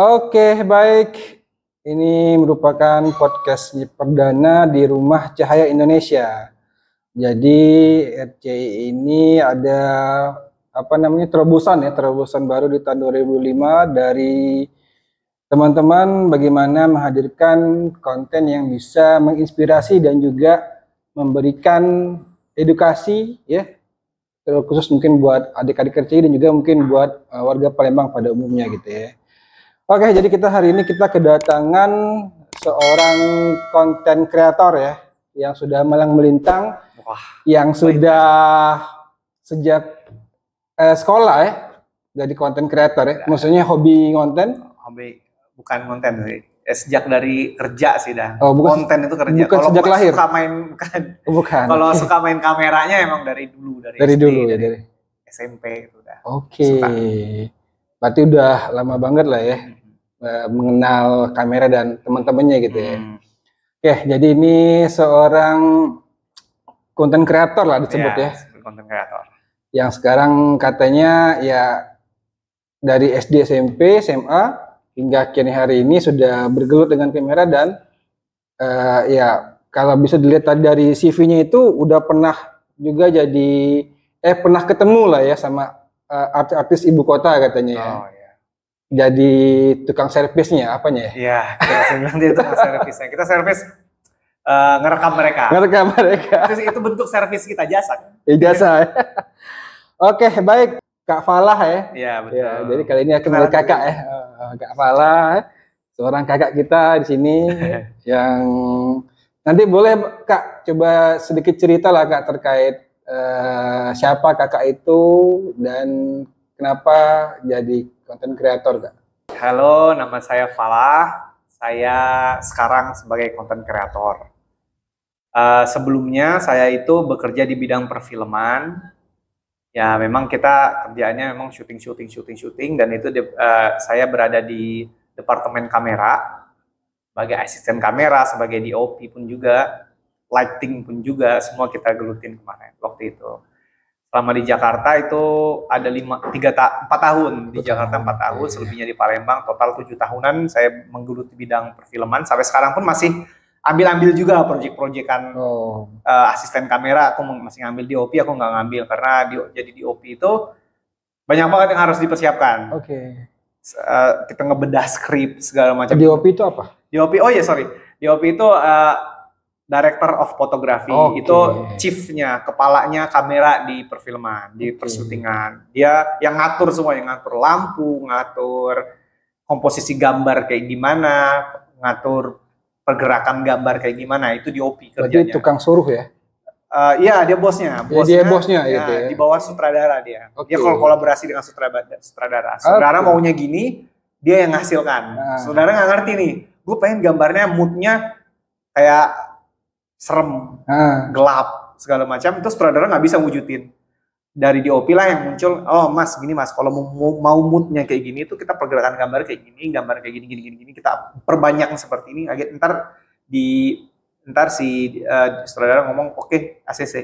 Oke, baik. Ini merupakan podcast perdana di Rumah Cahaya Indonesia. Jadi RCI ini ada terobosan baru di tahun 2005 dari teman-teman bagaimana menghadirkan konten yang bisa menginspirasi dan juga memberikan edukasi ya, khusus mungkin buat adik-adik RCI dan juga mungkin buat warga Palembang pada umumnya gitu ya. Oke, jadi hari ini kita kedatangan seorang konten kreator ya, yang sudah malang melintang, yang sudah sejak sekolah ya, jadi konten kreator ya. Maksudnya hobi konten? Hobi, bukan konten sih. Sejak dari kerja sih dah. Oh, bukan, konten itu kerja. Bukan sejak lahir. Suka main bukan. Kalau suka main kameranya emang dari dulu, dari SD, dulu ya, dari SMP itu dah. Oke. Berarti udah lama banget lah ya. Mengenal kamera dan teman-temannya gitu ya. Oke, jadi ini seorang konten kreator lah disebut ya. Konten kreator. Yang sekarang katanya ya dari SD, SMP, SMA hingga kini hari ini sudah bergelut dengan kamera dan ya kalau bisa dilihat tadi dari CV-nya itu udah pernah juga jadi pernah ketemu lah ya sama artis-artis ibu kota katanya ya. Oh, iya. Jadi tukang servisnya apanya ya? Iya, saya bilang dia tukang servisnya. Kita servis ngerekam mereka. Ngerekam mereka. Itu bentuk servis kita, jasa. Jasa. Oke, baik. Kak Falah ya. Iya, betul. Ya, jadi kali ini akan ada kakak ya. Kak Falah, seorang kakak kita di sini yang nanti boleh Kak coba sedikit cerita lah Kak terkait siapa kakak itu dan kenapa jadi konten kreator Kak? Halo, nama saya Falah. Saya sekarang sebagai konten kreator. Sebelumnya saya itu bekerja di bidang perfilman. Ya memang kita kerjaannya memang syuting dan itu saya berada di departemen kamera sebagai asisten kamera, sebagai DOP pun juga, lighting pun juga, semua kita gelutin kemarin waktu itu. Selama di Jakarta itu ada 4 tahun di Jakarta, 4 tahun, selebihnya di Palembang, total 7 tahunan saya menggeluti bidang perfilman. Sampai sekarang pun masih ambil juga proyek-proyekan asisten kamera. Aku masih ngambil DOP, aku nggak ngambil karena jadi DOP itu banyak banget yang harus dipersiapkan. Kita ngebedah skrip segala macam. DOP itu apa? DOP, DOP itu Director of Photography, itu chiefnya, kepalanya kamera di perfilman, di persyutingan. Dia yang ngatur semua, yang ngatur lampu, ngatur komposisi gambar kayak gimana, ngatur pergerakan gambar kayak gimana, itu DOP kerjanya. Berarti tukang suruh ya? Iya, dia bosnya. Dia bosnya ya, gitu ya. Di bawah sutradara dia. Dia kalau kolaborasi dengan sutradara. Sutradara maunya gini, dia yang ngasilkan. Sutradara nggak ngerti nih, gue pengen gambarnya moodnya kayak serem, gelap, segala macam. Itu sutradara nggak bisa wujudin. Dari DOP lah yang muncul, oh mas, gini mas, kalau mau moodnya kayak gini, itu kita pergerakan gambar kayak gini, gambar kayak gini, kita perbanyak seperti ini. Ntar si sutradara ngomong, oke, ACC.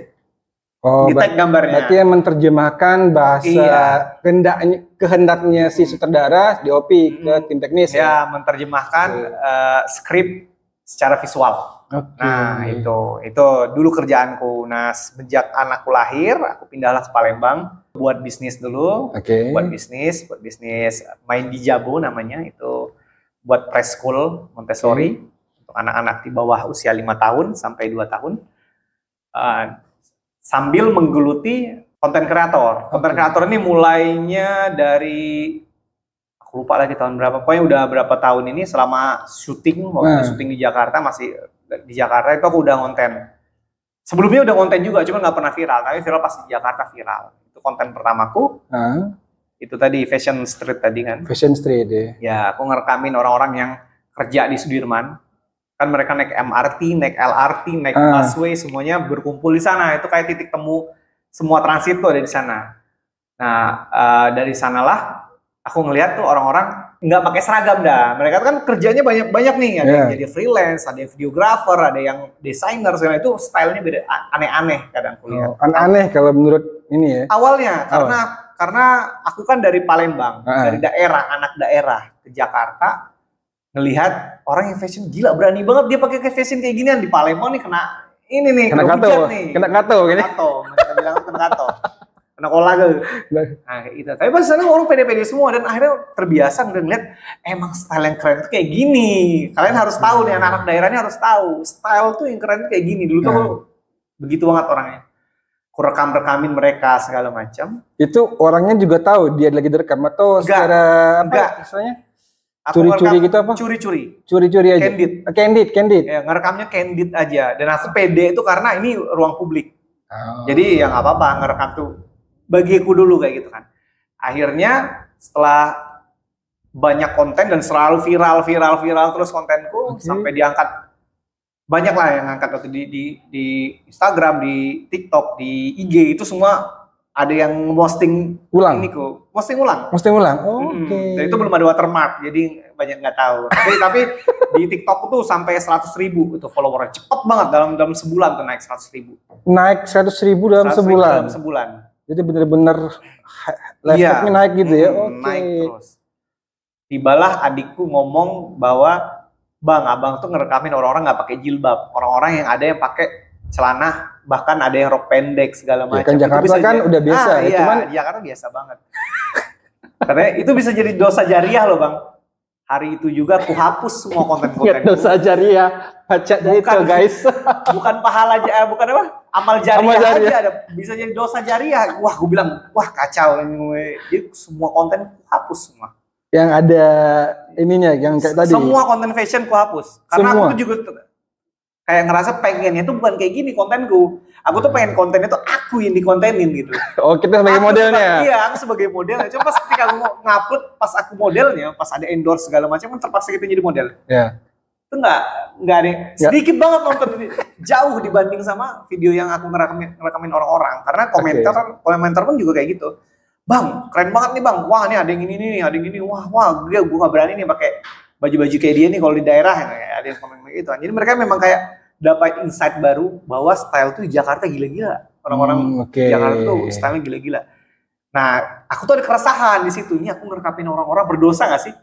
Di tag gambarnya. Berarti yang menerjemahkan bahasa kehendaknya si sutradara, DOP ke tim teknis. Ya, menerjemahkan skrip secara visual. Nah itu dulu kerjaanku. Nah sejak anakku lahir, aku pindahlah ke Palembang buat bisnis dulu. Buat bisnis main di Jabo namanya, itu buat preschool Montessori untuk anak-anak di bawah usia 5 tahun sampai 2 tahun. Sambil menggeluti konten kreator. Konten kreator ini mulainya dari aku lupa lagi tahun berapa. Pokoknya udah berapa tahun ini selama syuting, waktu syuting di Jakarta, masih di Jakarta itu aku udah konten. Sebelumnya udah konten juga, cuma nggak pernah viral. Tapi viral pas di Jakarta viral. Itu konten pertamaku. Itu tadi Fashion Street tadi kan. Fashion Street ya. Ya, aku ngerekamin orang-orang yang kerja di Sudirman. Kan mereka naik MRT, naik LRT, naik busway, semuanya berkumpul di sana. Itu kayak titik temu semua transit tuh ada di sana. Nah, dari sanalah aku ngeliat tuh orang-orang nggak pakai seragam dah. Mereka kan kerjanya banyak nih. Ada yang jadi freelance, ada yang videographer, ada yang desainer. Segala itu stylenya beda, aneh-aneh kadang kulihat. Aneh kalau menurut ini ya. Awalnya karena aku kan dari Palembang, dari daerah, anak daerah. ke Jakarta, ngelihat orang yang fashion gila, berani banget dia pakai fashion kayak ginian. Di Palembang nih kena ini nih, kena kato, kena kato gini. Mereka bilang kena kato. Kena kola gitu. Nah kayak gitu. Tapi pas sana orang pede-pede semua dan akhirnya terbiasa ngeliat emang style yang keren itu kayak gini. Kalian harus tahu nih, anak-anak daerahnya harus tahu style tuh yang keren kayak gini. Dulu tuh begitu banget orangnya. Aku rekam-rekamin mereka segala macam. Itu orangnya juga tahu dia lagi direkam atau secara apa istilahnya? Curi-curi gitu apa? Curi-curi. Curi-curi aja. Candid. Ya, ngerekamnya candid aja. Dan aku pede itu karena ini ruang publik. Jadi ya nggak apa-apa ngerekam tuh. Bagiku dulu kayak gitu kan. Akhirnya setelah banyak konten dan selalu viral terus kontenku sampai diangkat banyak lah yang ngangkat waktu di Instagram, di TikTok, di IG itu semua ada yang posting ulang. Posting ulang. Oke. Dan itu belum ada watermark, jadi banyak nggak tahu. Tapi di TikTok tuh sampai 100.000 itu followernya, cepet banget dalam sebulan tuh naik 100.000. Naik 100.000 dalam sebulan. Jadi bener-bener lifetime naik gitu ya. Naik terus. Tibalah adikku ngomong bahwa Bang, abang tuh ngerekamin orang-orang nggak pakai jilbab, orang-orang yang ada yang pakai celana, bahkan ada yang rok pendek segala macam. Ya, kan Jakarta kan udah biasa, iya, cuman Jakarta biasa banget. Karena itu bisa jadi dosa jariah loh bang. Hari itu juga aku hapus semua konten-konten. Dosa jariah, baca itu guys. Bukan pahala aja, bukan apa? Amal jariah aja ada, bisa jadi dosa jariah. Wah, gue bilang, wah kacau ini. Jadi semua konten aku hapus semua. Yang ada ininya, yang kayak tadi. Semua konten fashion ku hapus. Karena aku tuh juga kayak ngerasa pengennya tuh bukan kayak gini kontenku. Aku tuh pengen kontennya tuh aku yang dikontenin gitu. Oh, kita sebagai modelnya. Iya, aku sebagai modelnya. Cuma pas ketika aku ngupload, pas aku modelnya, pas ada endorse segala macam kan terpaksa kita jadi model. Iya. Itu nggak ada sedikit banget nonton jauh dibanding sama video yang aku ngerekamin orang-orang. Karena komentar pun juga kayak gitu. Bang, keren banget nih bang. Wah, nih ada yang ini nih, ada yang ini. Wah, gue nggak berani nih pakai baju-baju kayak dia nih kalau di daerah. Ada yang komen gitu. Jadi mereka memang kayak dapat insight baru bahwa style tuh di Jakarta gila-gila. Orang-orang Jakarta tuh style-nya gila-gila. Nah, aku tuh ada keresahan di situ. Ini aku ngerekapin orang-orang berdosa nggak sih?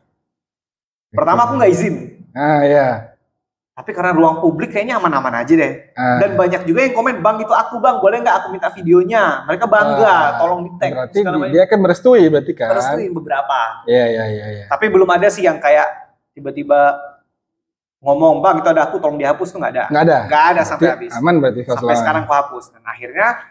Pertama aku nggak izin. Iya. Tapi karena ruang publik kayaknya aman-aman aja deh. Dan banyak juga yang komen, bang itu aku bang, boleh nggak aku minta videonya? Mereka bangga, tolong di tag. Berarti dia kan merestui berarti kan? Merestui beberapa. Iya. Tapi belum ada sih yang kayak tiba-tiba ngomong, bang itu ada aku, tolong dihapus tuh nggak ada. Nggak ada sampai habis. Aman berarti. Sampai sekarang aku hapus. Dan akhirnya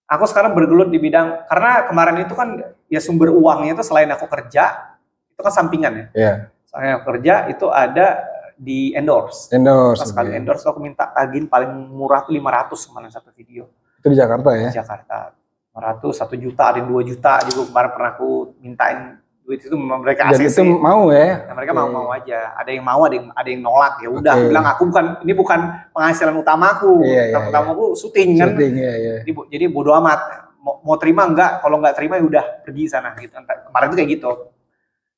aku sekarang bergelut di bidang, karena kemarin itu kan ya sumber uangnya itu selain aku kerja, itu kan sampingan ya. Iya. Selain aku kerja itu ada di endorse. Pas kali endorse aku minta tagihin paling murah tuh 500 kemana satu video. Itu di Jakarta ya? Di Jakarta. 500, 1 juta, ada yang 2 juta juga kemarin pernah aku mintain duit itu mereka ACC. Jadi itu mau ya? Nah, mereka mau aja. Ada yang mau, ada yang nolak. Ya udah, bilang aku ini bukan penghasilan utamaku. Utamaku syuting kan. Iya. Jadi bodo amat. Mau terima enggak? Kalau enggak terima ya udah pergi sana gitu. Kemarin tuh kayak gitu.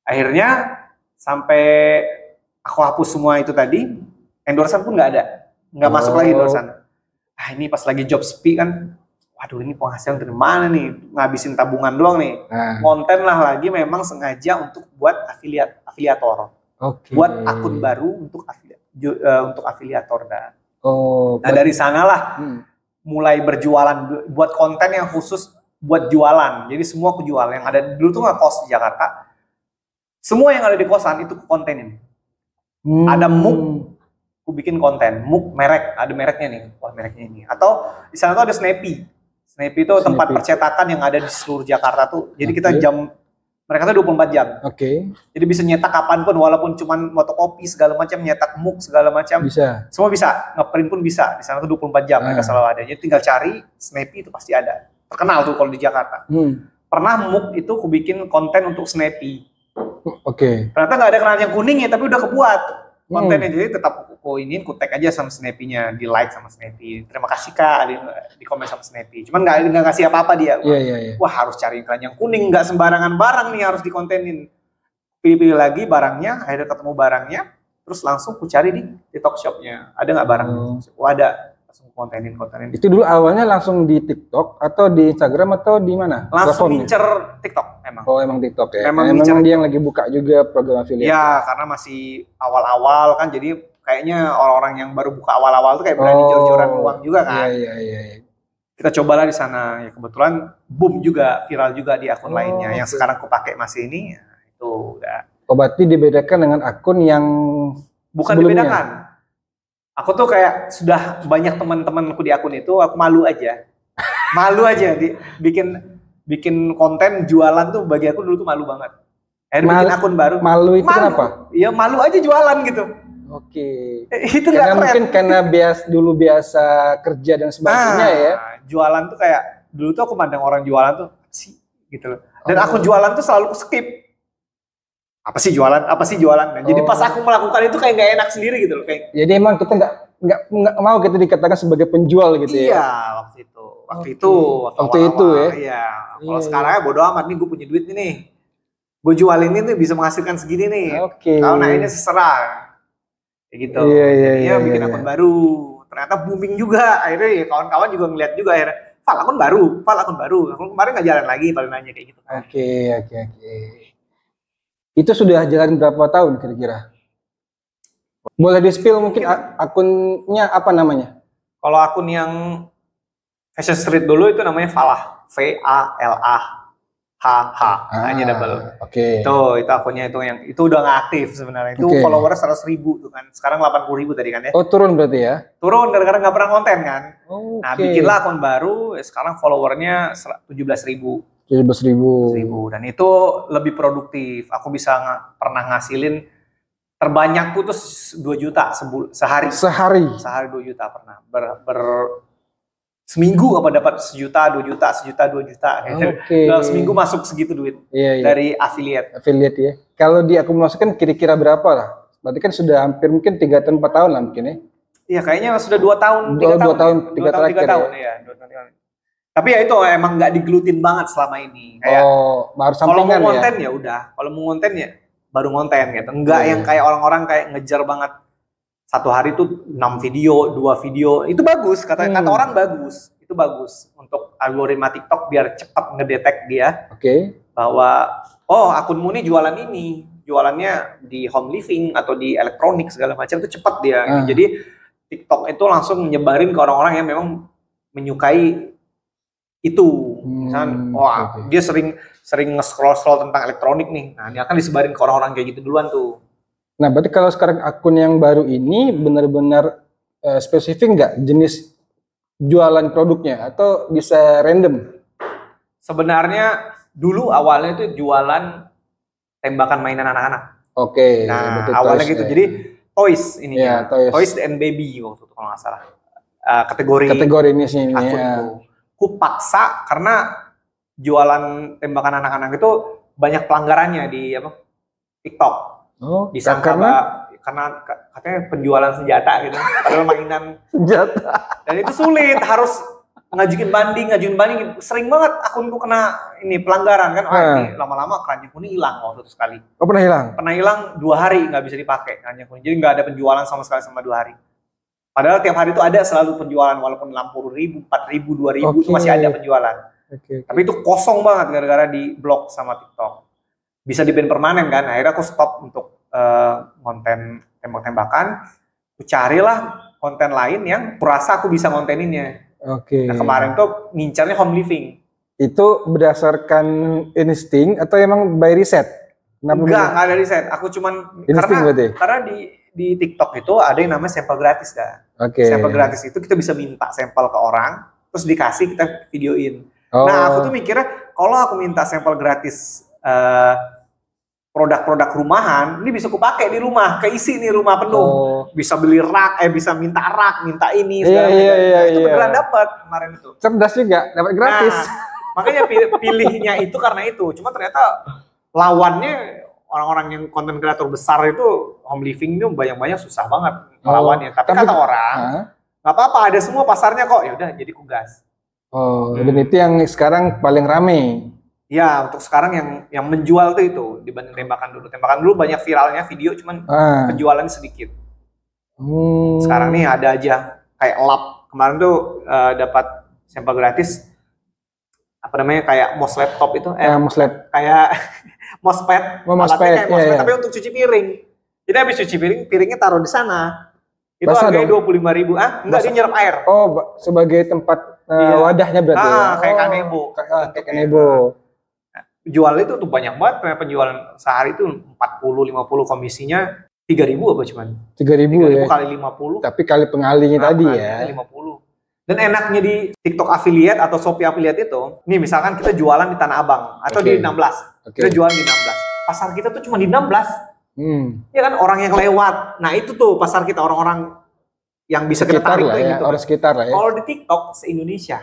Akhirnya sampai aku hapus semua itu tadi, endorsan pun nggak ada, nggak masuk lagi endorsan. Ini pas lagi job sepi kan, waduh ini penghasilan dari mana nih, ngabisin tabungan doang nih. Konten lah lagi memang sengaja untuk buat afiliator, buat akun baru untuk afiliator. Nah dari sanalah mulai berjualan, buat konten yang khusus buat jualan. Jadi semua aku jual, yang ada dulu tuh nggak kos di Jakarta, semua yang ada di kosan itu kontenin. Ada muk, aku bikin konten, muk merek, ada mereknya nih, wah mereknya ini. Atau di sana tuh ada Snappy. Snappy itu tempat percetakan yang ada di seluruh Jakarta tuh. Jadi kita mereka tuh 24 jam. Jadi bisa nyetak kapanpun, walaupun cuman fotokopi segala macam, nyetak muk segala macam. Bisa. Semua bisa, ngeprint pun bisa. Di sana tuh 24 jam mereka selalu ada. Jadi tinggal cari Snappy itu pasti ada. Terkenal tuh kalau di Jakarta. Pernah muk itu aku bikin konten untuk Snappy. Ternyata nggak ada kenal yang kuning ya, tapi udah kebuat kontennya. Jadi tetap aku tag aja sama Snappy-nya, di like sama Snappy. Terima kasih kak, ada yang di komen sama Snappy. Cuman nggak ngasih apa-apa dia. Wah harus cari iklan yang kuning, nggak sembarangan barang nih harus dikontenin. Pilih-pilih lagi barangnya, akhirnya ketemu barangnya, terus langsung aku cari di TikTok shop-nya. Ada nggak barang? Oh ada. langsung kontenin. Itu dulu awalnya langsung di TikTok atau di Instagram atau di mana? Langsung Platformnya? ngincer TikTok emang. Oh emang TikTok ya? Memang Memang dia yang lagi buka juga program affiliate. Ya karena masih awal-awal kan, jadi kayaknya orang-orang yang baru buka awal-awal tuh kayak berani jor-joran uang juga kan. Iya. Kita cobalah di sana, ya kebetulan boom juga, viral juga di akun lainnya. Yang sekarang aku pakai masih ini, ya, itu udah. Oh berarti dibedakan dengan akun yang bukan sebelumnya. Dibedakan. Aku tuh kayak sudah banyak teman-temanku di akun itu, aku malu aja. Malu aja bikin konten jualan tuh bagi aku dulu tuh malu banget. Bikin akun baru. Malu itu kenapa? Ya malu aja jualan gitu. Oke. Itu karena mungkin karena dulu biasa kerja dan sebagainya ya. Jualan tuh kayak dulu tuh aku mandang orang jualan tuh sih gitu loh. Dan aku jualan tuh selalu skip. Apa sih jualan? Nah, jadi pas aku melakukan itu kayak nggak enak sendiri gitu loh. Kayak. Jadi emang kita nggak mau kita dikatakan sebagai penjual gitu ya? Iya, waktu itu ya? Iya. Kalau sekarang ya bodo amat nih, gue punya duit nih. Gue jualin ini bisa menghasilkan segini nih. Oke. Kalau naiknya seserah. Kayak gitu. Iya, bikin akun baru. Ternyata booming juga. Akhirnya ya kawan-kawan juga ngeliat juga akhirnya. Fal akun baru. Akun kemarin nggak jalan lagi, paling nanya kayak gitu. Oke. Itu sudah jalan berapa tahun kira-kira? Boleh di-spill mungkin akunnya apa namanya? Kalau akun yang Fashion Street dulu itu namanya Falah. V-A-L-A-H-H. Hanya double. Oke. Itu akunnya itu udah nggak aktif sebenarnya. Itu follower 100.000 tuh kan. Sekarang 80.000 tadi kan ya. Oh turun berarti ya? Turun gara-gara nggak pernah konten kan. Nah bikinlah akun baru. Sekarang followernya 17.000. 17.000 dan itu lebih produktif. Aku bisa pernah ngasilin terbanyak tuh 2 juta sehari. Sehari 2 juta pernah. Seminggu apa dapat 1 juta, 2 juta, 1 juta, 2 juta. Dalam seminggu masuk segitu duit dari affiliate. Affiliate ya. Kalau diakumulasikan kira-kira berapa lah? Berarti kan sudah hampir mungkin 3 tahun 4 tahun lah mungkin ya. Iya kayaknya sudah 2 tahun, 3 tahun. 3 tahun ya. 2 tahun. Tapi ya itu emang nggak digelutin banget selama ini. Kayak baru sampingan ya. Kalau mau konten ya udah. Kalau mau konten ya baru konten gitu. Enggak yang kayak orang-orang kayak ngejar banget. Satu hari tuh 6 video, 2 video. Itu bagus, kata orang bagus. Itu bagus untuk algoritma TikTok biar cepat ngedetek dia. Bahwa akunmu nih jualan ini. Jualannya di home living atau di elektronik segala macam itu cepat dia. Jadi TikTok itu langsung nyebarin ke orang-orang yang memang menyukai itu. Misalnya, dia sering nge-scroll tentang elektronik nih. Nah, ini akan disebarin ke orang-orang kayak gitu duluan tuh. Nah, berarti kalau sekarang akun yang baru ini benar-benar spesifik nggak jenis jualan produknya atau bisa random? Sebenarnya dulu awalnya itu jualan tembakan mainan anak-anak. Nah, awalnya gitu. Jadi toys ini ya. Toys and baby waktu itu kalau nggak salah. Kategori ini sih akun itu. Ku paksa karena jualan tembakan anak-anak itu banyak pelanggarannya di TikTok. Disangka karena katanya penjualan senjata gitu, padahal mainan senjata. Dan itu sulit, harus ngajuin banding, sering banget akunku kena ini pelanggaran kan. Ini lama-lama keranjangku ini hilang waktu itu sekali. Pernah hilang? Pernah hilang 2 hari nggak bisa dipakai keranjangku. Jadi nggak ada penjualan sama sekali selama 2 hari. Padahal tiap hari itu ada selalu penjualan, walaupun 60.000, 4.000, 2.000 itu masih ada penjualan. Tapi itu kosong banget gara-gara di blok sama TikTok. Bisa di ban permanen kan. Akhirnya aku stop untuk konten tembak-tembakan. Aku carilah konten lain yang kurasa aku bisa konteninnya. Nah, kemarin tuh ngincarnya home living. Itu berdasarkan insting atau emang by riset? Enggak ada riset. Aku cuman karena di TikTok itu ada yang namanya sampel gratis dah. Sampel gratis itu kita bisa minta sampel ke orang, terus dikasih kita videoin. Nah aku tuh mikirnya kalau aku minta sampel gratis produk-produk rumahan, ini bisa aku pakai di rumah, keisi nih rumah penuh. Bisa beli rak, bisa minta rak, minta ini segala macam. Itu beneran dapat kemarin itu. Cerdas juga, dapat gratis. Makanya pilihnya itu karena itu. Cuma ternyata lawannya orang-orang yang konten kreator besar itu home living itu banyak-banyak susah banget lawannya. Tapi kata orang nggak apa-apa, ada semua pasarnya kok. Ya udah jadi kugas. Dan itu yang sekarang paling rame. Ya untuk sekarang yang menjual tuh itu dibanding tembakan dulu. Tembakan dulu banyak viralnya video, cuman penjualannya sedikit. Sekarang nih ada aja kayak lap kemarin tuh dapat sampel gratis apa namanya kayak mouse laptop itu kayak mousepad mousepad kayak tapi untuk cuci piring. Jadi habis cuci piringnya taruh di sana. Itu harganya 25.000. Enggak, dia nyerap air. Oh, sebagai tempat wadahnya berarti ya. Kayak kanebo. Kayak kanebo. Jual itu tuh banyak banget, penjualan sehari itu 40-50, komisinya 3.000 apa cuman? 3.000 ya. Kali 50. Tapi kali pengalinya tadi ya. 50. Dan enaknya di TikTok affiliate atau Shopee affiliate itu, nih misalkan kita jualan di Tanah Abang atau di 16. Kita jualan di 16. Pasar kita tuh cuma di 16. Ya kan, orang yang lewat. Nah, itu tuh pasar kita, orang-orang yang bisa kita tarik lah ya, gitu. Orang sekitar lah ya. Kalau di TikTok se-Indonesia.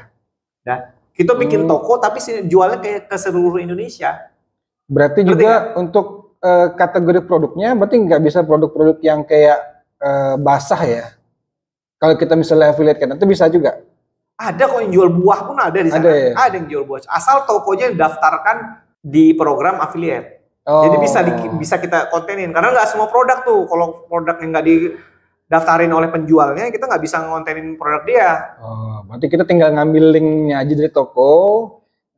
Nah, kita bikin toko tapi jualnya kayak ke seluruh Indonesia. Berarti juga untuk kategori produknya berarti nggak bisa produk-produk yang kayak basah ya. Kalau kita misalnya affiliate kan itu bisa juga. Ada kok yang jual buah pun ada di sana. Ada, ya? Ada yang jual buah. Asal tokonya daftarkan di program affiliate. Jadi bisa kita kontenin karena nggak semua produk tuh. Kalau produk yang nggak didaftarin oleh penjualnya, kita nggak bisa ngontenin produk dia. Oh, berarti kita tinggal ngambil linknya aja dari toko,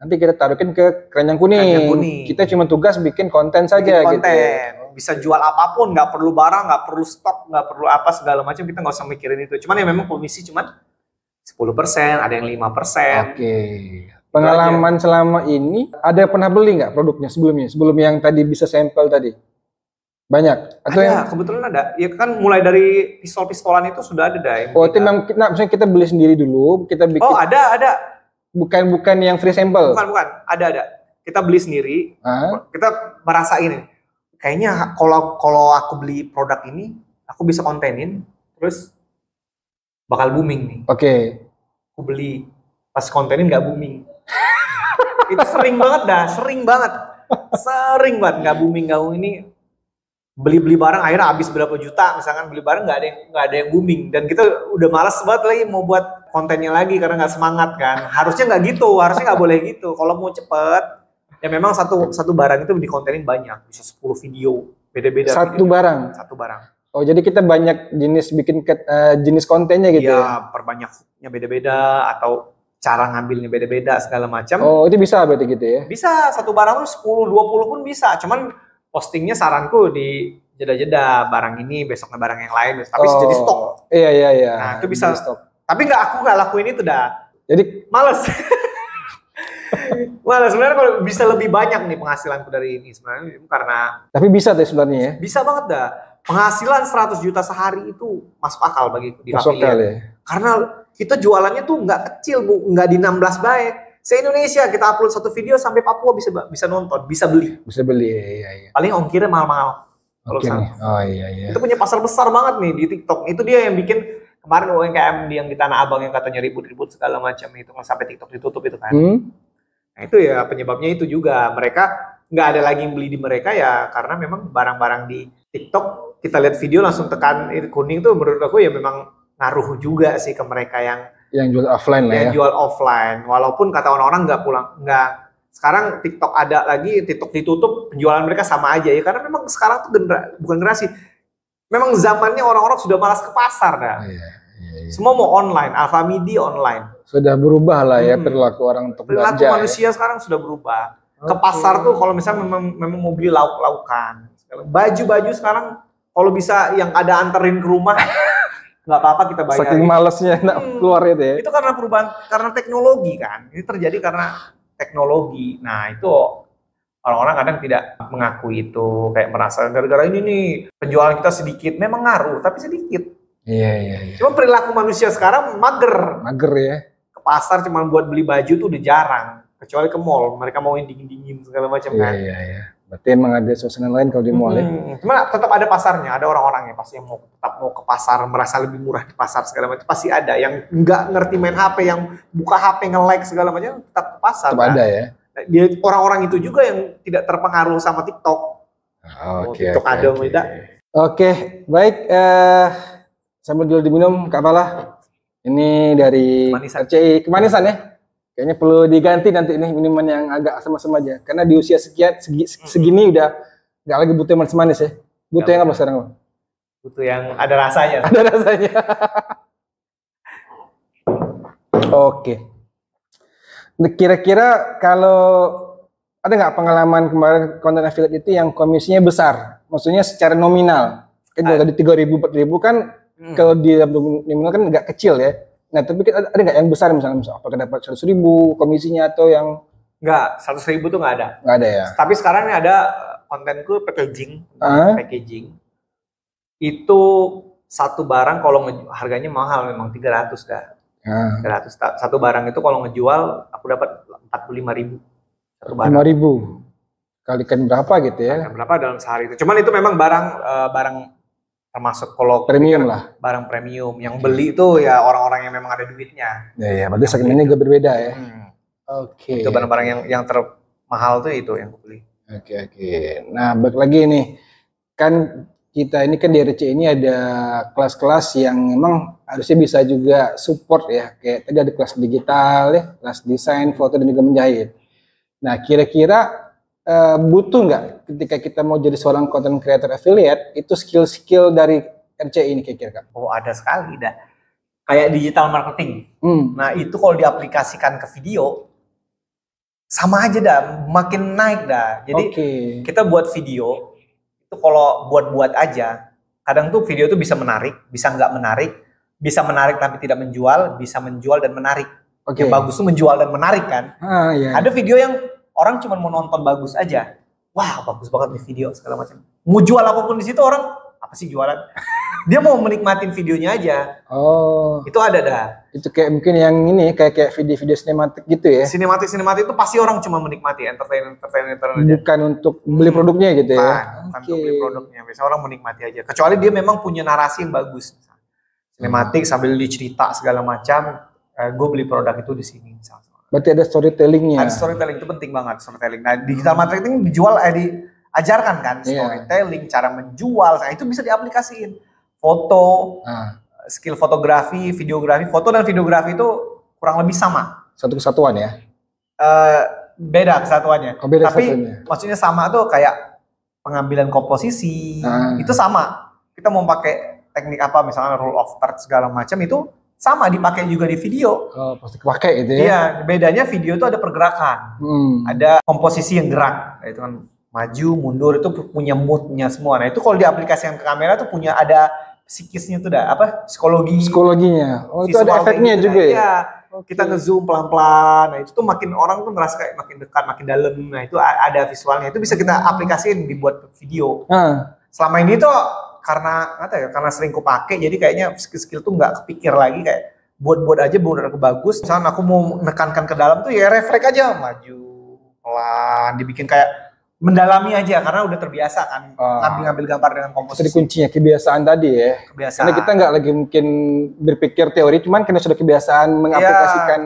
nanti kita taruhin ke keranjang kuning. Kita cuma tugas bikin konten saja konten. Gitu. Bisa jual apapun, nggak perlu barang, nggak perlu stok, nggak perlu apa segala macam, kita nggak usah mikirin itu. Cuman ya memang komisi cuman 10%, ada yang 5%. Oke. Pengalaman selama ini, ada yang pernah beli nggak produknya sebelumnya? Sebelum yang tadi bisa sampel tadi? Banyak? Atau ada, kebetulan ada. Ya kan mulai dari pistol-pistolan itu sudah ada dah. Oh, itu memang misalnya kita beli sendiri dulu, kita bikin. Oh, ada. Bukan yang free sampel? Bukan. Ada. Kita beli sendiri, kita merasain. Kayaknya kalau aku beli produk ini, aku bisa kontenin, terus bakal booming nih. Oke. Aku beli, pas kontenin nggak booming. Itu sering banget nggak booming ini. Beli barang akhirnya habis berapa juta, misalkan beli barang nggak ada yang booming, dan kita udah malas banget lagi mau buat kontennya lagi karena nggak semangat kan. Harusnya nggak gitu, harusnya nggak boleh gitu. Kalau mau cepet, ya memang satu barang itu dikontenin banyak, bisa 10 video beda-beda. Satu barang. Oh, jadi kita banyak jenis kontennya gitu ya? Perbanyaknya beda-beda atau cara ngambilnya beda-beda segala macam. Oh, itu bisa berarti gitu ya? Bisa, satu barang tuh 10-20 pun bisa. Cuman postingnya saranku di jeda-jeda, barang ini besoknya barang yang lain, tapi jadi stok. Iya. Nah, itu bisa stok. Tapi aku nggak lakuin itu dah. Jadi males. Sebenarnya kalau bisa lebih banyak nih penghasilanku dari ini sebenarnya karena. Tapi bisa tuh sebenarnya ya? Bisa banget dah. Penghasilan 100 juta sehari itu masuk akal bagiku di masuk akal ya. Karena kita jualannya tuh nggak kecil, Bu, nggak di 16 baik. Se-Indonesia kita upload satu video sampai Papua bisa nonton, bisa beli. Bisa beli, iya. Paling ongkirnya mahal-mahal. Oh iya. Itu punya pasar besar banget nih di TikTok. Itu dia yang bikin kemarin UMKM yang di Tanah Abang yang katanya ribut-ribut segala macam itu sampai TikTok ditutup itu kan. Nah itu ya penyebabnya itu juga. Mereka nggak ada lagi yang beli di mereka ya karena memang barang-barang di TikTok kita lihat video langsung tekan kuning tuh menurut aku ya memang ngaruh juga sih ke mereka yang jual offline lah ya. Yang jual offline. Walaupun kata orang-orang nggak. Sekarang TikTok ada lagi, TikTok ditutup, penjualan mereka sama aja ya. Karena memang sekarang tuh bukan generasi. Memang zamannya orang-orang sudah malas ke pasar dah. Iya. Semua mau online, Alfamidi online. Sudah berubah lah ya perilaku orang untuk belanja. Perilaku manusia sekarang sudah berubah. Ke pasar tuh kalau misalnya memang mau beli lauk-laukan. Baju-baju sekarang kalau bisa yang ada anterin ke rumah, nggak apa-apa kita bayar. Saking malesnya keluar itu ya. Itu karena perubahan, karena teknologi kan. Ini terjadi karena teknologi. Nah itu orang-orang kadang tidak mengakui itu, kayak merasa gara-gara ini nih penjualan kita sedikit. Memang ngaruh, tapi sedikit. Iya. Cuma perilaku manusia sekarang mager ya. Ke pasar cuma buat beli baju tuh udah jarang. Kecuali ke mall, mereka mau yang dingin-dingin segala macam kan. Iya. Berarti emang ada suasana lain kalau di mall ya. Cuma tetap ada pasarnya, ada orang-orang yang pasti yang tetap mau ke pasar, merasa lebih murah di pasar segala macam. Pasti ada yang nggak ngerti main HP, yang buka HP nge-like segala macam, tetap ke pasar. Tetap ada ya. Dia orang-orang itu juga yang tidak terpengaruh sama TikTok. TikTok ada beda. Oke, baik. Sambil dulu diminum, Kak Pala. Ini dari RCI Kemanisan ya. Kayaknya perlu diganti nanti nih minuman yang agak asam-asam aja. Karena di usia segini udah nggak lagi butuh manis-manis ya. Butuh yang apa sekarang? Butuh yang ada rasanya. Ada rasanya. Oke. Kira-kira kalau ada nggak pengalaman kemarin konten affiliate itu yang komisinya besar? Maksudnya secara nominal. Kan dari 3.000 4.000 kan kalau di nominal kan nggak kecil ya. Nah, tapi ada nggak yang besar misalnya apakah dapat 100.000 komisinya atau yang Nggak, 100.000 tuh nggak ada. Nggak ada ya. Tapi sekarang ini ada kontenku packaging. Packaging. Itu satu barang kalau harganya mahal memang 300 dah. 300. Satu barang itu kalau ngejual aku dapat 45.000. 5.000 kalikan berapa gitu ya? Kalikan berapa dalam sehari itu? Cuman itu memang barang termasuk kalau premium lah. Barang premium. Yang beli itu ya orang-orang yang memang ada duitnya. Ya, berarti segmennya juga berbeda ya. Oke. Itu barang-barang yang termahal tuh itu yang aku beli. Oke. Nah, balik lagi nih. Kan kita ini kan di RC ini ada kelas-kelas yang memang harusnya bisa juga support ya. Kayak tadi ada kelas digital ya, kelas desain, foto dan juga menjahit. Nah, kira-kira butuh nggak ketika kita mau jadi seorang content creator affiliate itu skill-skill dari RC ini kira-kira? Oh, ada sekali dah. Kayak digital marketing. Nah, itu kalau diaplikasikan ke video sama aja dah, makin naik dah. Jadi kita buat video itu kalau buat-buat aja, kadang tuh video tuh bisa menarik, bisa nggak menarik, bisa menarik tapi tidak menjual, bisa menjual dan menarik. Yang bagus tuh menjual dan menarik kan. Ada video yang orang cuma mau nonton bagus aja, wah bagus banget nih video segala macam. Mau jual apapun di situ orang apa sih jualan? Dia mau menikmatin videonya aja. Itu ada dah. Itu kayak mungkin yang ini kayak video-video sinematik gitu ya. Sinematik itu pasti orang cuma menikmati entertainment aja. Bukan untuk beli produknya gitu ya. Bukan untuk beli produknya. Biasanya orang menikmati aja. Kecuali dia memang punya narasi yang bagus. Sinematik sambil dicerita segala macam. Gue beli produk itu di sini. Berarti ada storytellingnya. Ada storytelling, itu penting banget storytelling. Nah, digital marketing dijual diajarkan kan storytelling, cara menjual. Nah, itu bisa diaplikasiin. Foto, skill fotografi, videografi, foto dan videografi itu kurang lebih sama. Satu kesatuan ya? Beda kesatuannya. Beda tapi kesatuannya. Maksudnya sama tuh kayak pengambilan komposisi, itu sama. Kita mau pakai teknik apa, misalnya rule of third segala macam itu sama dipakai juga di video. Pasti pakai gitu ya? Iya, bedanya video itu ada pergerakan, ada komposisi yang gerak, itu kan maju, mundur itu punya moodnya semua. Nah itu kalau diaplikasikan ke kamera tuh punya ada psikisnya tuh psikologinya. Itu ada efeknya juga ya? Iya, kita ngezoom pelan-pelan. Nah itu tuh makin orang tuh ngerasa kayak makin dekat, makin dalam. Nah itu ada visualnya. Itu bisa kita aplikasiin dibuat video. Selama ini tuh karena sering kupakai, jadi kayaknya skill tuh nggak kepikir lagi kayak buat aja bener bagus. Misalnya aku mau menekankan ke dalam tuh ya refleks aja, maju pelan, dibikin kayak mendalami aja karena udah terbiasa kan ngambil gambar dengan komposisi. Jadi kuncinya kebiasaan tadi ya. Karena kita nggak lagi mungkin berpikir teori, cuman karena sudah kebiasaan mengaplikasikan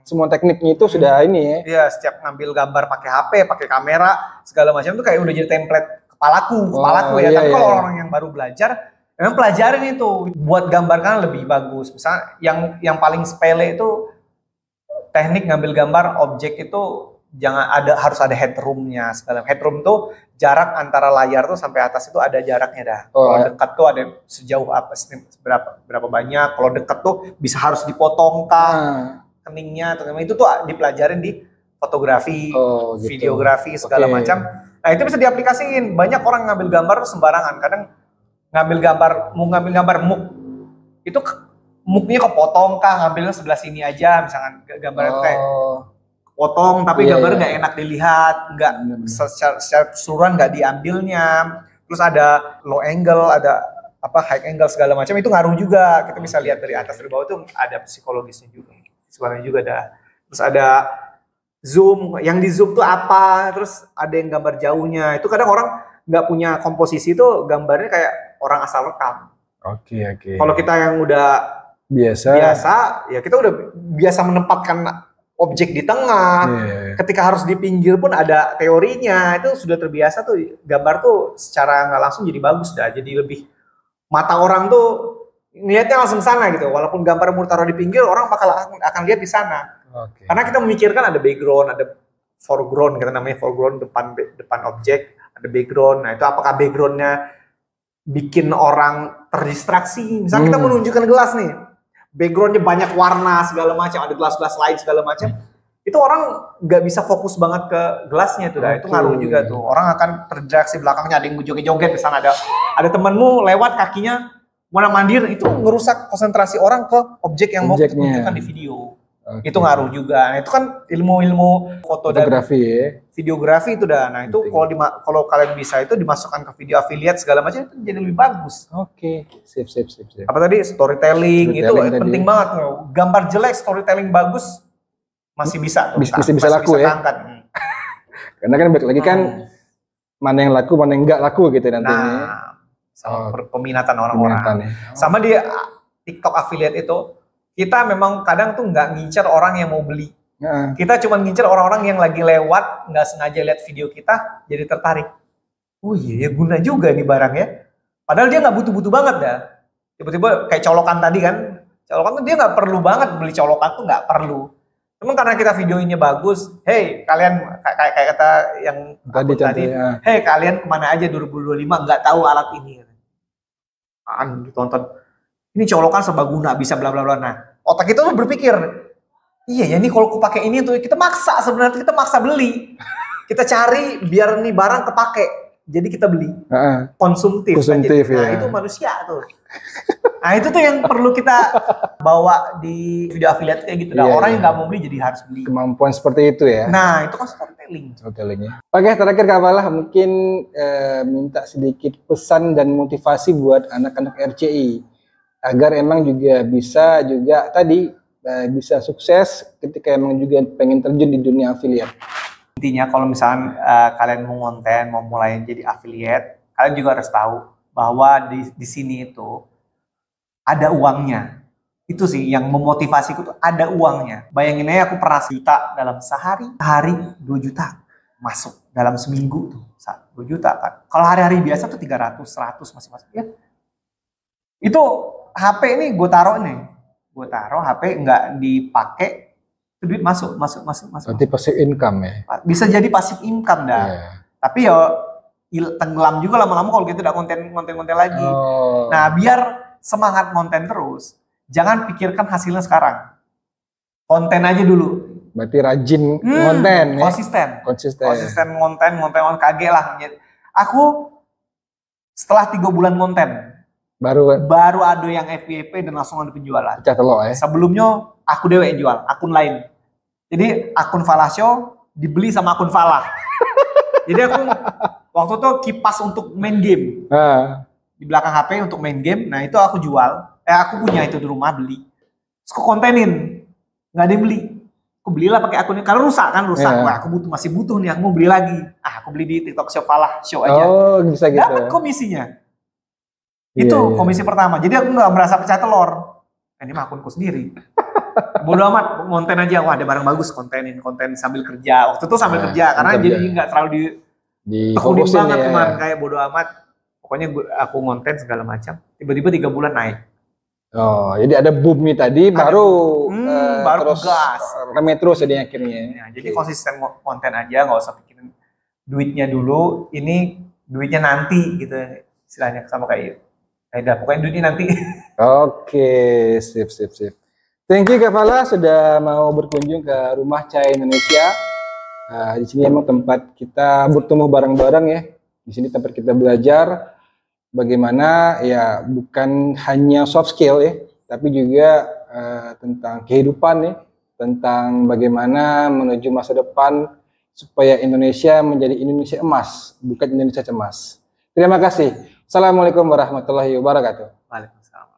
semua tekniknya itu sudah ini ya. Iya, setiap ngambil gambar pakai HP, pakai kamera segala macam tuh kayak udah jadi template kepalaku ya. Tapi kalau orang yang baru belajar, memang pelajarin itu buat gambar kan lebih bagus. Misalnya yang paling sepele itu teknik ngambil gambar objek itu harus ada headroomnya segala. Headroom tuh jarak antara layar tuh sampai atas itu ada jaraknya dah. Kalau dekat tuh ada sejauh apa, berapa banyak. Kalau dekat tuh bisa harus dipotong keningnya atau itu tuh dipelajarin di fotografi, videografi segala macam. Nah itu bisa diaplikasiin. Banyak orang ngambil gambar sembarangan. Kadang ngambil gambar muk itu muknya kepotong ngambilnya sebelah sini aja, misalkan gambarnya itu kayak potong tapi gambar nggak enak dilihat, nggak secara keseluruhan nggak diambilnya. Terus ada low angle, ada high angle segala macam, itu ngaruh juga. Kita bisa lihat dari atas dari bawah itu ada psikologisnya juga, visualnya juga ada. Terus ada zoom, yang di zoom tuh apa, terus ada yang gambar jauhnya. Itu kadang orang nggak punya komposisi itu gambarnya kayak orang asal rekam. Kalau kita yang udah biasa, ya kita udah biasa menempatkan objek di tengah, ketika harus di pinggir pun ada teorinya, itu sudah terbiasa tuh gambar tuh secara nggak langsung jadi bagus dah, jadi lebih mata orang tuh ngelihatnya langsung sana gitu, walaupun gambar mau taruh di pinggir orang akan lihat di sana, karena kita memikirkan ada background, ada foreground, kita namanya foreground depan objek, ada background. Nah itu apakah backgroundnya bikin orang terdistraksi, misalnya kita menunjukkan gelas nih, backgroundnya banyak warna segala macam, ada gelas-gelas lain segala macam, itu orang nggak bisa fokus banget ke gelasnya tuh, itu ngaruh juga tuh. Orang akan terdistraksi belakangnya, ada yang joget-joget, misalnya ada temenmu lewat kakinya mau mandir, itu ngerusak konsentrasi orang ke objek yang mau ditunjukkan di video. Itu ngaruh juga. Nah, itu kan ilmu-ilmu fotografi ya. Videografi itu dah. Nah, itu kalau kalian bisa itu dimasukkan ke video affiliate segala macam itu jadi lebih bagus. Sip. Apa tadi storytelling itu penting banget. Gambar jelek storytelling bagus masih bisa tuh. Bisa laku ya. Karena kan balik lagi kan mana yang laku, mana yang enggak laku gitu nantinya. Nah, sama peminatan orang-orang. Sama di TikTok affiliate itu kita memang kadang tuh nggak ngincer orang yang mau beli. Kita cuma ngincer orang-orang yang lagi lewat, nggak sengaja lihat video kita, jadi tertarik. Oh iya, guna juga nih barang ya. Padahal dia nggak butuh-butuh banget dah. Tiba-tiba kayak colokan tadi kan. Colokan tuh dia nggak perlu banget beli colokan tuh nggak perlu. Cuman karena kita videonya bagus, hey kalian kayak kata yang tadi, hey kalian kemana aja 2025 nggak tahu alat ini. Ditonton. Ini colokan serbaguna, bisa bla bla bla. Nah, otak kita tuh berpikir, iya ya ini kalau aku pakai ini tuh kita maksa, sebenarnya kita maksa beli. Kita cari biar nih barang kepake. Jadi kita beli. Konsumtif ya. Nah, itu manusia tuh. Nah, itu tuh yang perlu kita bawa di video affiliate kayak gitu. Nah, orang yang nggak mau beli jadi harus beli. Kemampuan seperti itu ya. Nah, itu kan storytelling. Ya. Oke, terakhir Kak Falah mungkin minta sedikit pesan dan motivasi buat anak-anak RCI. Agar emang juga bisa bisa sukses ketika emang juga pengen terjun di dunia affiliate. Intinya kalau misalnya kalian mau konten, mau mulai jadi affiliate, kalian juga harus tahu bahwa di sini itu ada uangnya. Itu sih yang memotivasiku tuh, ada uangnya. Bayangin aja aku pernah juta dalam sehari 2 juta masuk dalam seminggu tuh 2 juta kan. Kalau hari-hari biasa tuh 300, 100 masih masuk ya. Itu HP ini gue taruh HP nggak dipakai, duit masuk. Berarti passive income ya? Bisa jadi passive income dah. Tapi ya tenggelam juga lama-lama kalau gitu udah konten lagi. Nah biar semangat konten terus, jangan pikirkan hasilnya sekarang. Konten aja dulu. Berarti rajin konten ya? Konsisten konten kaget lah. Aku setelah 3 bulan konten, baru ada yang FYP dan langsung ada penjualan. Pecah telur ya. Sebelumnya aku dewe yang jual, akun lain. Jadi akun Falah Show dibeli sama akun Falah. Jadi aku waktu itu kipas untuk main game. Di belakang HP untuk main game. Nah itu aku jual. Aku punya itu di rumah, beli. Terus aku kontenin, nggak ada yang beli. Aku belilah pakai akunnya. Kalau rusak. Wah aku masih butuh nih. Aku mau beli lagi. Aku beli di TikTok Shop Falah Show aja. Bisa gitu. Dapat komisinya. Itu komisi pertama. Jadi aku nggak merasa pecah telur. Ini mah akunku sendiri. Bodo amat, konten aja. Wah ada barang bagus, konten sambil kerja. Waktu itu sambil kerja karena jadi nggak terlalu tekunin banget kemarin, kayak bodo amat. Pokoknya aku konten segala macam. Tiba-tiba 3 bulan naik. Oh, jadi ada boom nih tadi, baru terus gas. Rame terus jadi akhirnya. Nah, jadi konsisten konten aja, nggak usah pikirin duitnya dulu. Ini duitnya nanti gitu, istilahnya sama kayak. Pokoknya duitnya nanti. Oke, sip. Thank you Kak Falah sudah mau berkunjung ke Rumah Cahaya Indonesia. Di sini emang tempat kita bertemu bareng-bareng ya. Di sini tempat kita belajar bagaimana ya bukan hanya soft skill ya, tapi juga tentang kehidupan ya, tentang bagaimana menuju masa depan supaya Indonesia menjadi Indonesia emas, bukan Indonesia cemas. Terima kasih. Assalamualaikum warahmatullahi wabarakatuh. Waalaikumsalam.